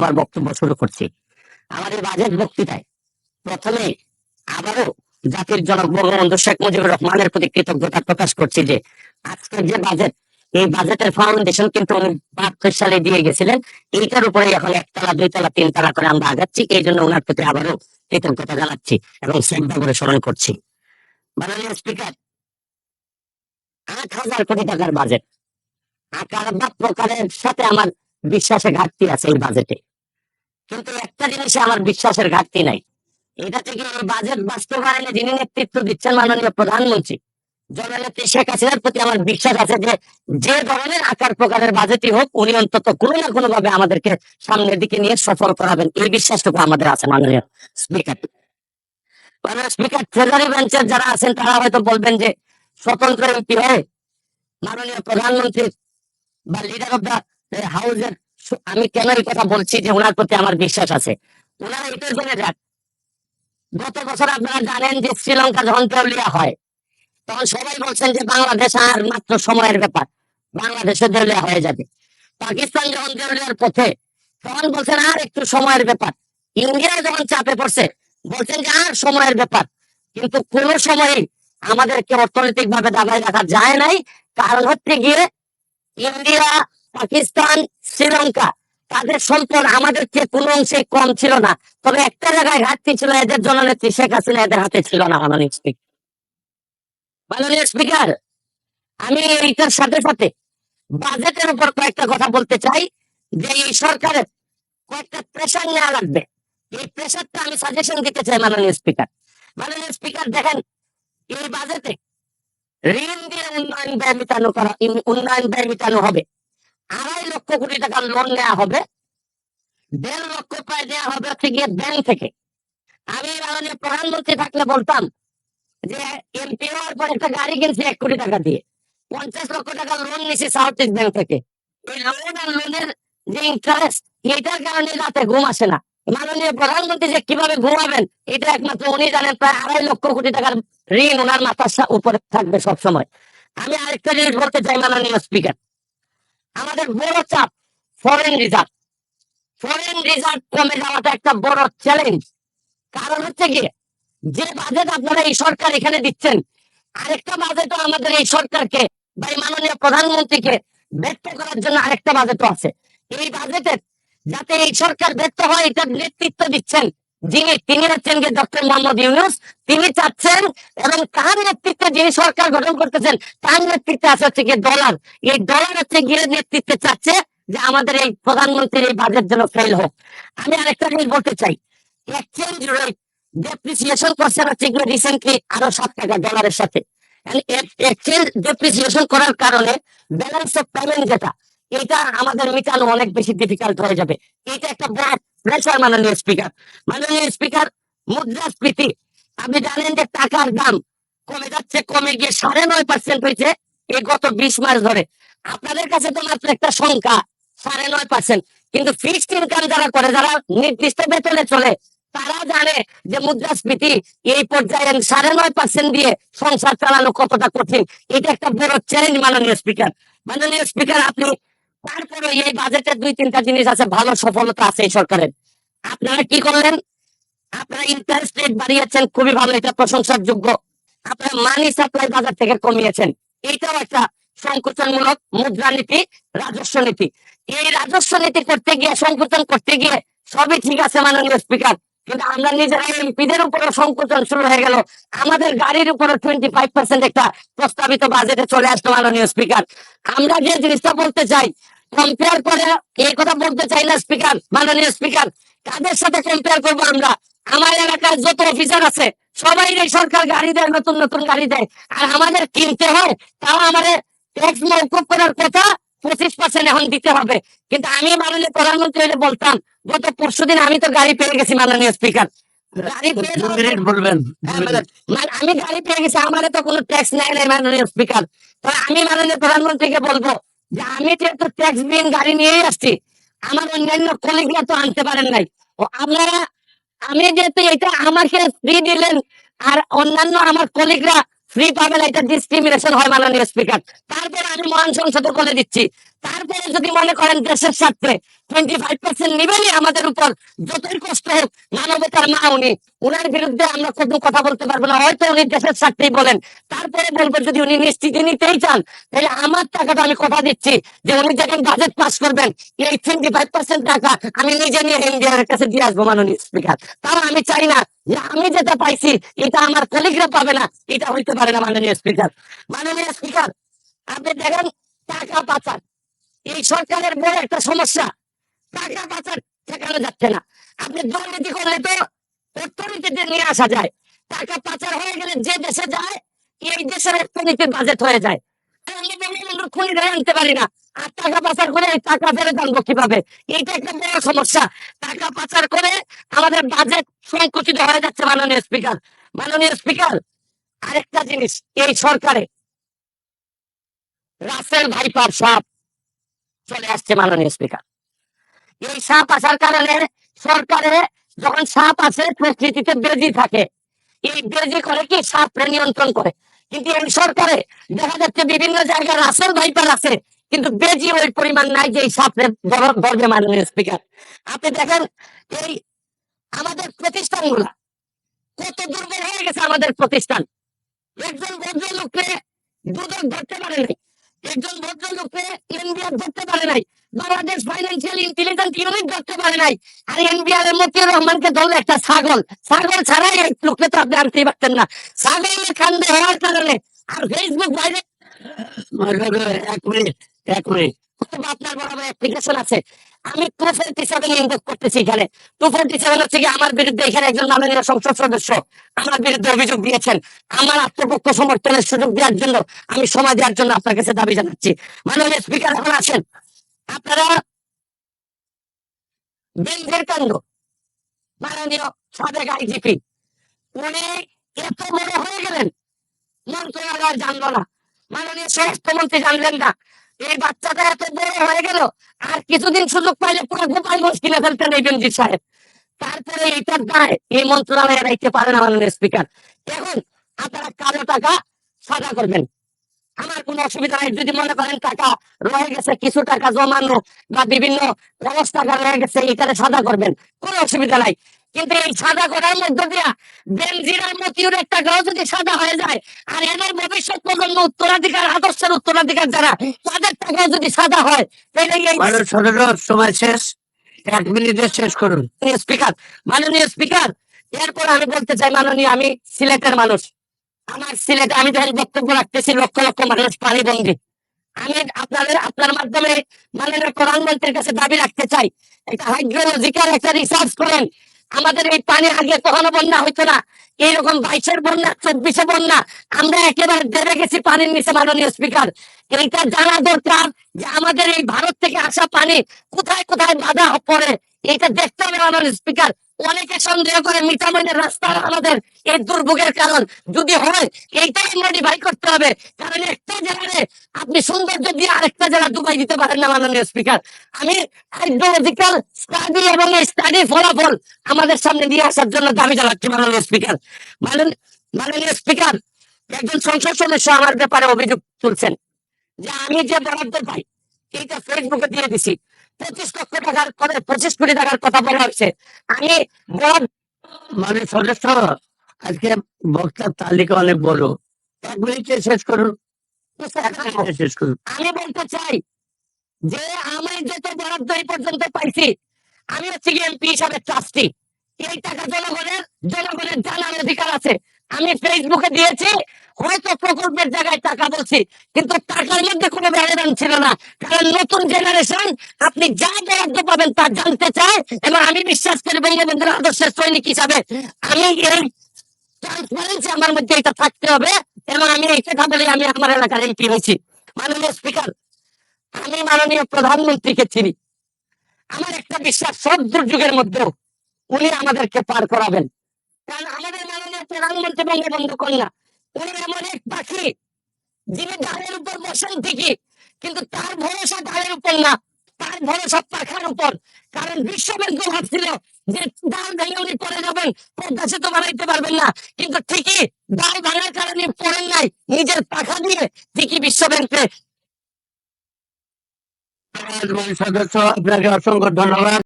আমার বক্তব্য শুরু করছি। আমার এই বাজেট বক্তৃতায় প্রথমে আবারও জাতির জনক বঙ্গবন্ধু শেখ মুজিবুর রহমানের প্রতি কৃতজ্ঞতা প্রকাশ করছি যে আজকের যে বাজেট, এই বাজেটের ফাউন্ডেশন কিন্তু উনি ৭২ সালে দিয়ে গেছিলেন। এইটার উপরে এখন একতলা, দুইতলা, তিনতলা করে আমরা আগাচ্ছি। এই জন্য ওনার প্রতি আবারও কৃতজ্ঞতা জানাচ্ছি এবং শ্রদ্ধা করে স্মরণ করছি। মাননীয় স্পিকার, ৮,০০০ কোটি টাকার বাজেট, আকার বা প্রকারের সাথে আমার বিশ্বাসে ঘাটতি আছে এই বাজেটে, কিন্তু একটা জিনিসে আমার বিশ্বাসের ঘাটতি নাই। এটা থেকে এই বাজেট বাস্তবায়নে যিনি নেতৃত্ব দিচ্ছেন মাননীয় প্রধানমন্ত্রী জননেত্রী শেখ হাসিনার প্রতি আমার বিশ্বাস আছে যে যে ধরনের আকার প্রকারের বাজেটই হোক, উনি অন্তত কোনো না কোনো ভাবে আমাদেরকে সামনের দিকে নিয়ে সফল করাবেন, এই বিশ্বাসটুকু আমাদের আছে। মাননীয় স্পিকার, মাননীয় স্পিকার, ট্রেজারি বেঞ্চের যারা আছেন তারা হয়তো বলবেন যে স্বতন্ত্র এমপি হয়ে মাননীয় প্রধানমন্ত্রীর বা লিডার অফ দা হাউসের আমি কেন এই কথা বলছি যে ওনার প্রতি আমার বিশ্বাস আছে। ওনারা এটা জেনে যাক, গত বছর আপনারা জানেন যে শ্রীলঙ্কা যখন দেউলিয়া হয় তখন সবাই বলছেন যে বাংলাদেশ আর মাত্র সময়ের ব্যাপার, বাংলাদেশে দেউলিয়া হয়ে যাবে। পাকিস্তান যখন দেউলিয়ার পথে তখন বলছেন আর একটু সময়ের ব্যাপার। ইন্ডিয়া যখন চাপে পড়ছে বলছেন যে আর সময়ের ব্যাপার। কিন্তু কোন সময়ই আমাদেরকে অর্থনৈতিক ভাবে দাবায় রাখা যায় নাই। কারণ হচ্ছে গিয়ে ইন্ডিয়া, পাকিস্তান, শ্রীলঙ্কা তাদের সম্পদ আমাদের চেয়ে কোনো অংশে কম ছিল না, তবে একটা জায়গায় ঘাটতি ছিল, এদের জননেত্রী শেখ হাসিনা এদের হাতে ছিল না। মাননীয় স্পিকার, আমি এইটার সাথে সাথে বাজেটের উপর কয়েকটা কথা বলতে চাই যে এই সরকারের কয়েকটা প্রেশার নেওয়া লাগবে। এই প্রেশারটা আমি সাজেশন দিতে চাই মাননীয় স্পিকার। মাননীয় স্পিকার, দেখেন এই বাজেটে ঋণ দিয়ে উন্নয়ন ব্যয় মিটানো হবে। ২.৫ লক্ষ কোটি টাকার লোন নেওয়া হবে, ১.৫ লক্ষ প্রায় দেওয়া হবে হচ্ছে গিয়ে ব্যাংক থেকে। আমি মাননীয় প্রধানমন্ত্রী থাকলে বলতাম যে এমপি হওয়ার পর একটা গাড়ি কিনছি ১ কোটি টাকা দিয়ে, ৫০ লক্ষ টাকা লোন নিছি সাউথ ইস্ট ব্যাংক থেকে। এই লোন আর লোনের যে ইন্টারেস্ট, এটার কারণে রাতে ঘুম আসে না। মাননীয় প্রধানমন্ত্রী যে কিভাবে ঘুমাবেন এটা একমাত্র উনি জানেন। প্রায় ২.৫ লক্ষ কোটি টাকার ঋণ ওনার মাথার উপরে থাকবে সবসময়। আমি আরেকটা জিনিস বলতে চাই মাননীয় স্পিকার, আমাদের বড় চাপ ফরেন রিজার্ভ। ফরেন রিজার্ভ কমে যাওয়াটা একটা বড় চ্যালেঞ্জ। কারণ হচ্ছে গিয়ে যে বাজেট আপনারা এই সরকার এখানে দিচ্ছেন, আরেকটা বাজেটও আমাদের এই সরকারকে বা এই মাননীয় প্রধানমন্ত্রীকে ব্যর্থ করার জন্য আরেকটা বাজেটও আছে। এই বাজেটের যাতে এই সরকার ব্যর্থ হয় এটার নেতৃত্ব দিচ্ছেন তিনি হচ্ছেন যে ডক্টর মোহাম্মদ ইউনূস। তিনি চাচ্ছেন এবং তার নেতৃত্বে যিনি সরকার গঠন করতেছেন তার নেতৃত্বে আছে হচ্ছে গিয়ে ডলার। এই ডলার হচ্ছে গিয়ে নেতৃত্বে চাচ্ছে যে আমাদের এই প্রধানমন্ত্রীর এই বাজেট যেন ফেল হোক। আমি আরেকটা জিনিস বলতে চাই, এক্সচেঞ্জ রেট ডেপ্রিসিয়েশন করছে হচ্ছে গিয়ে রিসেন্টলি আরো 7 টাকা ডলারের সাথে। এক্সচেঞ্জ ডেপ্রিসিয়েশন করার কারণে ব্যালেন্স অফ পেমেন্ট যেটা, এটা আমাদের মিটানো অনেক বেশি ডিফিকাল্ট হয়ে যাবে। এটা একটা বড় প্রেশার মাননীয় স্পিকার। মাননীয় স্পিকার, মুদ্রাস্ফীতি আপনি জানেন যে টাকার দাম কমে যাচ্ছে, কমে গিয়ে ৯.৫% হয়েছে এই গত ২০ মাস ধরে। আপনাদের কাছে তো মাত্র একটা সংখ্যা ৯.৫%, কিন্তু ফিক্সড ইনকাম যারা করে, যারা নির্দিষ্ট বেতনে চলে, তারা জানে যে মুদ্রাস্ফীতি এই পর্যায়ে ৯.৫% দিয়ে সংসার চালানো কতটা কঠিন। এটা একটা বড় চ্যালেঞ্জ মাননীয় স্পিকার। মাননীয় স্পিকার, আপনি তারপরে এই বাজেটের ২-৩টা জিনিস আছে, ভালো সফলতা আছে এই সরকারের। আপনারা কি করলেন? আপনারা ইন্টারেস্ট রেট বাড়িয়েছেন, খুবই ভালো, এটা প্রশংসার যোগ্য। আপনারা মানি সাপ্লাই বাজার থেকে কমিয়েছেন, এইটাও একটা সংকোচনমূলক মুদ্রানীতি, রাজস্ব নীতি। এই রাজস্ব নীতি করতে গিয়ে, সংকোচন করতে গিয়ে সবই ঠিক আছে মাননীয় স্পিকার, কিন্তু আমরা নিজেরা এমপিদের উপরে সংকোচন শুরু হয়ে গেল। আমাদের গাড়ির উপরে 25% একটা প্রস্তাবিত বাজেটে চলে আসলো মাননীয় স্পিকার। আমরা যে জিনিসটা বলতে চাই, কম্পেয়ার করে এই কথা বলতে চাই না স্পিকার। মাননীয় স্পিকার, কাদের সাথে কম্পেয়ার করবো আমরা? আমার এলাকার যত অফিসার আছে সবাই এই সরকার গাড়ি দেয়, নতুন নতুন গাড়ি দেয়, আর আমাদের কিনতে হয়। তাও আমাদের ট্যাক্স মওকুফ করার কথা 25% এখন দিতে হবে। কিন্তু আমি মাননীয় প্রধানমন্ত্রী বলতাম, গত পরশুদিন আমি তো গাড়ি পেয়ে গেছি মাননীয় স্পিকার। গাড়ি পেয়ে বলবেন আমি গাড়ি পেয়ে গেছি, আমাদের তো কোনো ট্যাক্স নেয় নাই মাননীয় স্পিকার। তো আমি মাননীয় প্রধানমন্ত্রীকে বলবো যে আমি যেহেতু ট্যাক্স বিহীন গাড়ি নিয়েই আসছি, আমার অন্যান্য কলিগরা তো আনতে পারেন নাই। আপনারা, আমি যেহেতু এটা আমাকে ফ্রি দিলেন আর অন্যান্য আমার কলিগরা ফ্রি পাবেন, এটা ডিসক্রিমিনেশন হয় মাননীয় স্পিকার। তারপর আমি মহান সংসদে বলে দিচ্ছি, তারপরে যদি মনে করেন দেশের স্বার্থে 25% নিবেনই আমাদের উপর, যতই কষ্ট হোক, মানবতার মা উনি, উনার বিরুদ্ধে আমরা কোনো কথা বলতে পারবো না। হয়তো উনি দেশের স্বার্থেই বলেন, তারপরে বলবো যদি উনি নিশ্চিত নিতেই চান, তাহলে আমার টাকাটা আমি কথা দিচ্ছি যে উনি যখন বাজেট পাস করবেন, এই 25% টাকা আমি নিজে নিয়ে ইন্ডিয়ার কাছে দিয়ে আসবো মাননীয় স্পিকার। তাও আমি চাই না যে আমি যেটা পাইছি এটা আমার কলিগরা পাবে না, এটা হইতে পারে না মাননীয় স্পিকার। মাননীয় স্পিকার, আপনি দেখেন টাকা পাচার এই সরকারের বড় একটা সমস্যা। টাকা পাচার ঠেকানো যাচ্ছে না। আপনি দুর্নীতি করলে তো অর্থনীতিতে নিয়ে আসা যায়, টাকা পাচার হয়ে গেলে যে দেশে যায় এই দেশের অর্থনীতির বাজেট হয়ে যায়। খুনি ধরে আনতে পারি না, আর টাকা পাচার করে টাকা ফেরত আনবো কিভাবে? এইটা একটা বড় সমস্যা। টাকা পাচার করে আমাদের বাজেট সংকুচিত হয়ে যাচ্ছে মাননীয় স্পিকার। মাননীয় স্পিকার, আরেকটা জিনিস, এই সরকারে রাসেল ভাইপার সাপ চলে আসছে মাননীয় স্পিকার। এই সাপ আসার কারণে সরকারে যখন সাপ আসে প্রকৃতিতে বেজি থাকে, এই বেজি করে কি সাপরে নিয়ন্ত্রণ করে। কিন্তু এই সরকারে দেখা যাচ্ছে বিভিন্ন জায়গায় রাসেল ভাইপার আছে, কিন্তু বেজি ওই পরিমাণ নাই যে এই সাপরে ধরবে মাননীয় স্পিকার। আপনি দেখেন এই আমাদের প্রতিষ্ঠানগুলা কত দুর্বল হয়ে গেছে। আমাদের প্রতিষ্ঠান একজন ভদ্রলোককে দুদক ধরতে পারে নাই, একজন ভদ্রলোককে এনবিআর ধরতে পারে নাই, বাংলাদেশ ফাইন্যান্সিয়াল ইন্টেলিজেন্স ইউনিট ধরতে পারে নাই। আর এনবিআর এর মতিউর রহমানকে ধরলে একটা ছাগল, ছাগল ছাড়াই এই লোককে তো আপনি আনতেই পারতেন না। ছাগলের কাণ্ডে হওয়ার কারণে আর ফেসবুক বাইরে এক মিনিট, এক মিনিট, আপনার বরাবর অ্যাপ্লিকেশন আছে, আমি 247 ইনভেস্ট করতেছি এখানে। 247 হচ্ছে কি আমার বিরুদ্ধে এখানে একজন মাননীয় সংসদ সদস্য আমার বিরুদ্ধে অভিযোগ দিয়েছেন। আমার আত্মপক্ষ সমর্থনের সুযোগ দেওয়ার জন্য, আমি সময় দেওয়ার জন্য আপনার কাছে দাবি জানাচ্ছি। মাননীয় স্পিকার এখন আছেন, আপনারা বেঞ্জের কাণ্ড, মাননীয় সাবেক আইজিপি উনি এত বড় হয়ে গেলেন, মন্ত্রণালয় জানলো না, মাননীয় স্বরাষ্ট্রমন্ত্রী জানলেন না। এই বাচ্চাটা এত বড় হয়ে গেল, আর কিছুদিন সুযোগ পাইলে পুরো গোপালগঞ্জ কিনে ফেলতেন এই বেনজির সাহেব। তারপরে এইটার দায় এই মন্ত্রণালয়ে রাখতে পারে না মাননীয় স্পিকার। এখন আপনারা কালো টাকা সাদা করবেন, আমার কোনো অসুবিধা নাই। যদি মনে করেন টাকা রয়ে গেছে, কিছু টাকা জমানো বা বিভিন্ন খরচ টাকা রয়ে গেছে, এইটারে সাদা করবেন, কোনো অসুবিধা নাই। কিন্তু এই সাদা করার মধ্য দিয়া বেনজিরার মতিউরের টাকাও যদি সাদা হয়ে যায়, আর এদের ভবিষ্যৎ প্রজন্ম উত্তরাধিকার, আদর্শের উত্তরাধিকার যারা, তাদের টাকা যদি সাদা হয়, তাহলে এই সময় শেষ, 1 মিনিটে শেষ করুন স্পিকার। মাননীয় স্পিকার, এরপর আমি বলতে চাই, মাননীয়, আমি সিলেটের মানুষ, আমার সিলেটে আমি যখন বক্তব্য রাখতেছি লক্ষ লক্ষ মানুষ পানিবন্দী। আমি আপনার মাধ্যমে মাননীয় প্রধানমন্ত্রীর কাছে দাবি রাখতে চাই, একটা হাইড্রোলজিক্যাল একটা রিসার্চ করেন। আমাদের এই পানি আগে কখনো বন্যা হইতো না, এইরকম 22-এর বন্যা, 24-এ বন্যা, আমরা একেবারে দেবে গেছি পানির নিচে। মাননীয় স্পিকার, এইটা জানা দরকার যে আমাদের এই ভারত থেকে আসা পানি কোথায় কোথায় বাধা পড়ে, এটা দেখতে হবে মাননীয় স্পিকার। অনেকে সন্দেহ করে মিঠামইনের রাস্তা আমাদের এই দুর্ভোগের কারণ, যদি হয় এইটাই মডিফাই করতে হবে। কারণ একটা জেলারে আপনি সৌন্দর্য দিয়ে আরেকটা জেলা ডুবাই দিতে পারেন না মাননীয় স্পিকার। আমি হাইড্রোলজিক্যাল স্টাডি এবং এই স্টাডি ফলাফল আমাদের সামনে নিয়ে আসার জন্য দাবি জানাচ্ছি মাননীয় স্পিকার। মাননীয় স্পিকার, একজন সংসদ সদস্য আমার ব্যাপারে অভিযোগ তুলছেন যে আমি যে বরাদ্দ পাই এইটা ফেসবুকে দিয়ে দিছি, 25 লক্ষ টাকার করে 25 কোটি টাকার কথা বলা হয়েছে। আমি মানে সদস্য, আজকে বক্তার তালিকা অনেক বড়, 1 মিনিটে শেষ করুন, শেষ করুন। আমি বলতে চাই যে আমি যত বরাদ্দ এই পর্যন্ত পাইছি, আমি হচ্ছে এমপি হিসাবে ট্রাস্টি, এই টাকা জনগণের জানার অধিকার আছে। আমি ফেসবুকে দিয়েছি, হয়তো প্রকল্পের জায়গায় টাকা বলছি, কিন্তু টাকার মধ্যে কোনো ব্যবধান ছিল না। কারণ নতুন জেনারেশন আপনি যা বরাদ্দ পাবেন তা জানতে চায়, এবং আমি বিশ্বাস করি বঙ্গবন্ধুর আদর্শের সৈনিক হিসাবে আমি এই ট্রান্সপারেন্সি আমার মধ্যে এটা থাকতে হবে, এবং আমি এই কথা বলে আমি আমার এলাকার এমপি হয়েছি। মাননীয় স্পিকার, আমি মাননীয় প্রধানমন্ত্রীকে চিনি, আমার একটা বিশ্বাস সব দুর্যোগের মধ্যেও উনি আমাদেরকে পার করাবেন। কারণ আমাদের মাননীয় প্রধানমন্ত্রী বঙ্গবন্ধু কন্যা, উনি এমন এক পাখি যিনি ডালের উপর বসেন ঠিকই, কিন্তু তার ভরসা ডালের উপর না, তার ভরসা পাখার উপর। কারণ বিশ্বব্যাংক ভাবছিল যে ডাল ভেঙে উনি পড়ে যাবেন, পদ্মা সেতু বানাইতে পারবেন না, কিন্তু ঠিকই ডাল ভাঙার কারণে পড়েন নাই, নিজের পাখা দিয়ে ঠিকই বিশ্বব্যাংকে সদস্য আপনাকে অসংখ্য ধন্যবাদ।